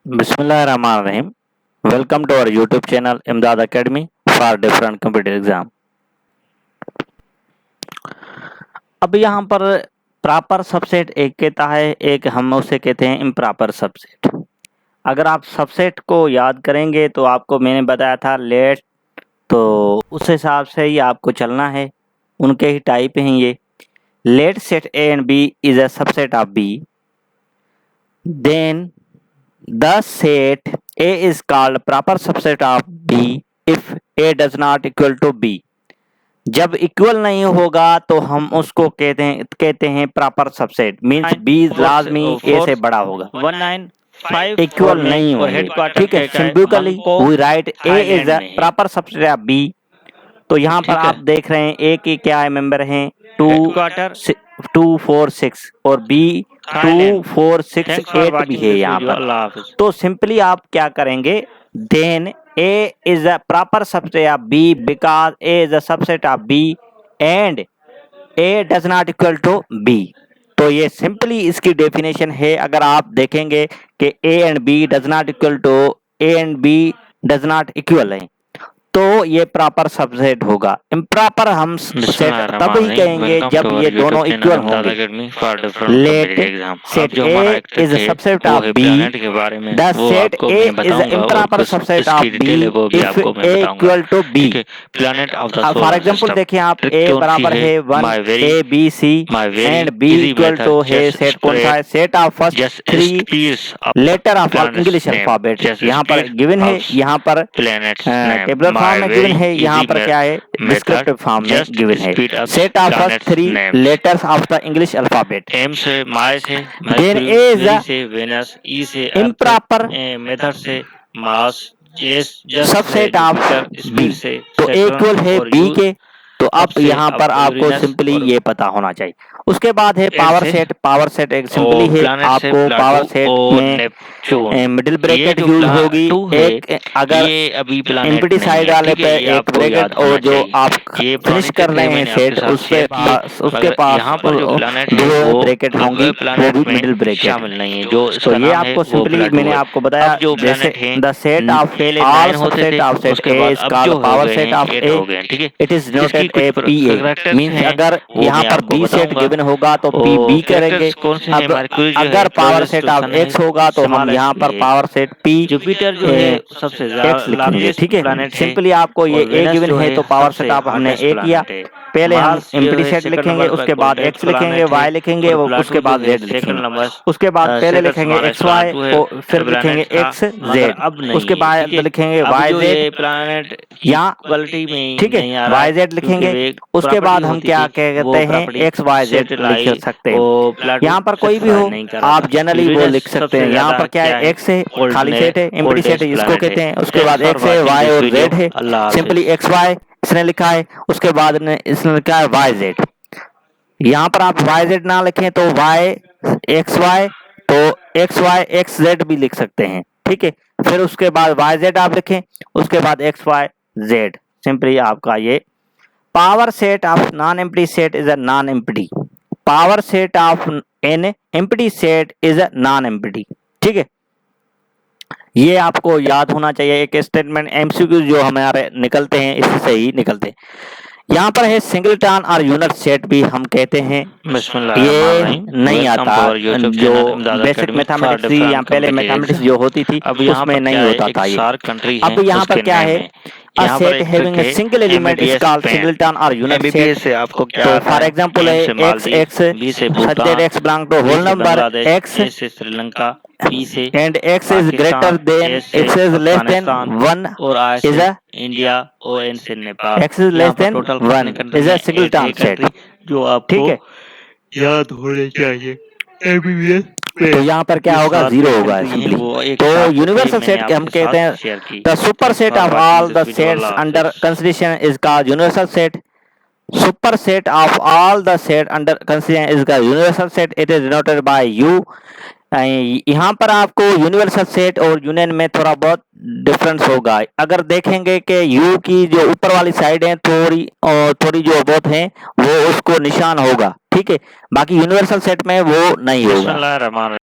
Bismillahirrahmanirrahim. Welcome to our YouTube channel Imdad Academy for different competitive exam. अब यहाँ पर proper subset एक कहता है, एक हम उसे कहते हैं इम्प्रॉपर सबसेट। अगर आप सबसेट को याद करेंगे तो आपको मैंने बताया था लेट, तो उस हिसाब से ही आपको चलना है, उनके ही टाइप हैं ये। Let set A and B is a subset of B. Then the set A is called proper subset of B if A does not equal to B. जब इक्वल नहीं होगा तो हम उसको कहते हैं प्रॉपर सबसेट, मींस B लाजमी A से बड़ा होगा, 195 इक्वल नहीं होगा। ठीक है, simply we write A is a proper subset of B। तो यहाँ पर आप देख रहे हैं A के क्या मेंबर हैं, 2 4 6 और B 2 4 6 8 भी है यहाँ पर। तो सिंपली आप क्या करेंगे, then A is a proper subset of B because A is a subset of B and A does not equal to B। तो ये सिंपली इसकी डेफिनेशन है। अगर आप देखेंगे कि A and B does not equal to A and B does not equal है तो ये प्रॉपर सबसेट होगा। इम्प्रॉपर हम सेट तब ही कहेंगे जब ये दोनों इक्वल होंगे। Let set A is a subset of B, the set A is an improper subset of B if A equal to B। For example देखिए आप, A बराबर है 1 A B C and B equal to है set कौन सा है, set of first 3 letter of English alphabet. यहाँ पर गिवन है, यहाँ पर टेबुलर फॉर्म में गिवन है, यहाँ पर क्या है डिस्क्रिप्टिव फॉर्म में गिवन है। Set of first 3 letters of the English alphabet. एम से माय से देन ए इज से वेनस, ई से इम्प्रॉपर मेथड से मास, सबसेट ऑफ बी। तो इक्वल है बी के। तो अब यहाँ पर आपको सिंपली ये पता होना चाहिए। उसके बाद है पावर सेट। पावर सेट एक सिंपली है, आपको पावर सेट में मिडिल ब्रैकेट यूज होगी। एक अगर एम्प्टी साइड वाले पे एक ब्रैकेट और जो आप फिनिश कर रहे हैं सेट उसके पास दो ब्रैकेट होंगी, वो भी मिडिल ब्रैकेट शामिल नहीं है। जो तो ये आपको सिंपली मैंने आपको बताया, जैसे the set of all subset of set A is called power set of A. It is noted A P A, means अगर यहाँ पर बी सेट गिवन होगा तो पी बी करेंगे। अब अगर पावर सेट ऑफ एक्स होगा तो हम यहाँ पर पावर सेट पी जुपिटर जो है सबसे एक्स लिखेंगे। ठीक है, सिंपली आपको ये ए गिवन है तो पावर सेट ऑफ हमने ए किया। पहले हम एम्प्टी सेट लिखेंगे, उसके बाद एक्स लिखेंगे, वाई लिखेंगे, उसके बाद जेड लिखेंगे। उसके बाद पहले लिखेंगे एक्स वाई, फिर लिखेंगे एक्स जेड, उसके बाद लिखेंगे वाई जेड प्लैनेट या क्वालिटी में। ठीक है, वाई जेड लिखेंगे। उसके बाद हम क्या कहते हैं एक्स वाई जेड लिख सकते हैं। यहाँ पर कोई भी हो आप जनरली वो लिख सकते हैं। यहाँ पर क्या है, एक्स है, खाली सेट है, एम्प्टी सेट है, इसको कहते हैं। उसके बाद एक्स है, वाई और जेड है, सिंपली एक्स वाई इसने लिखा है। उसके बाद इसने लिखा है वाई जेड। यहाँ पर आप वाई जेड ना लिखें तो वाई एक्स वाई, तो एक्स वाई एक्स जेड भी लिख सकते हैं। ठीक है, फिर उसके बाद वाई जेड आप लिखें, उसके बाद एक्स वाई जेड। सिंपली आपका ये power set of non empty set is a non empty. Power set of an empty set is a non empty. ठीक है, ये आपको याद होना चाहिए। एक स्टेटमेंट एमसीक्यू जो हमारे निकलते हैं इससे ही निकलते हैं। यहाँ पर है सिंगलटन और यूनिट सेट भी हम कहते हैं। ये नहीं आता, जो बेसिक मैथमेटिक्स थी या पहले मैथमेटिक्स जो होती थी अब उसमें नहीं होता था ये। अब यहाँ पर क्या है, a set having a single element is called singleton or unit set। से आपको क्या, तो फॉर एग्जांपल है x x such that x belong to whole number x से श्रीलंका, P से and x is greater than x is less than 1 और I is से a India, O N से Nepal, x is less than 1 is a singleton set। जो आपको ठीक है याद होने चाहिए। एमबीबीएस तो यहाँ पर क्या होगा, जीरो होगा सिंपली। तो यूनिवर्सल सेट हम कहते हैं the super set of all the sets under consideration is called universal set. Super set of all the set under consideration is called universal set. It is denoted by you. यहाँ पर आपको universal set और union में थोड़ा बहुत difference होगा। अगर देखेंगे कि यू की जो ऊपर वाली साइड है थोड़ी जो बहुत है वो उसको निशान होगा। ठीक है, बाकी यूनिवर्सल सेट में वो नहीं होगा।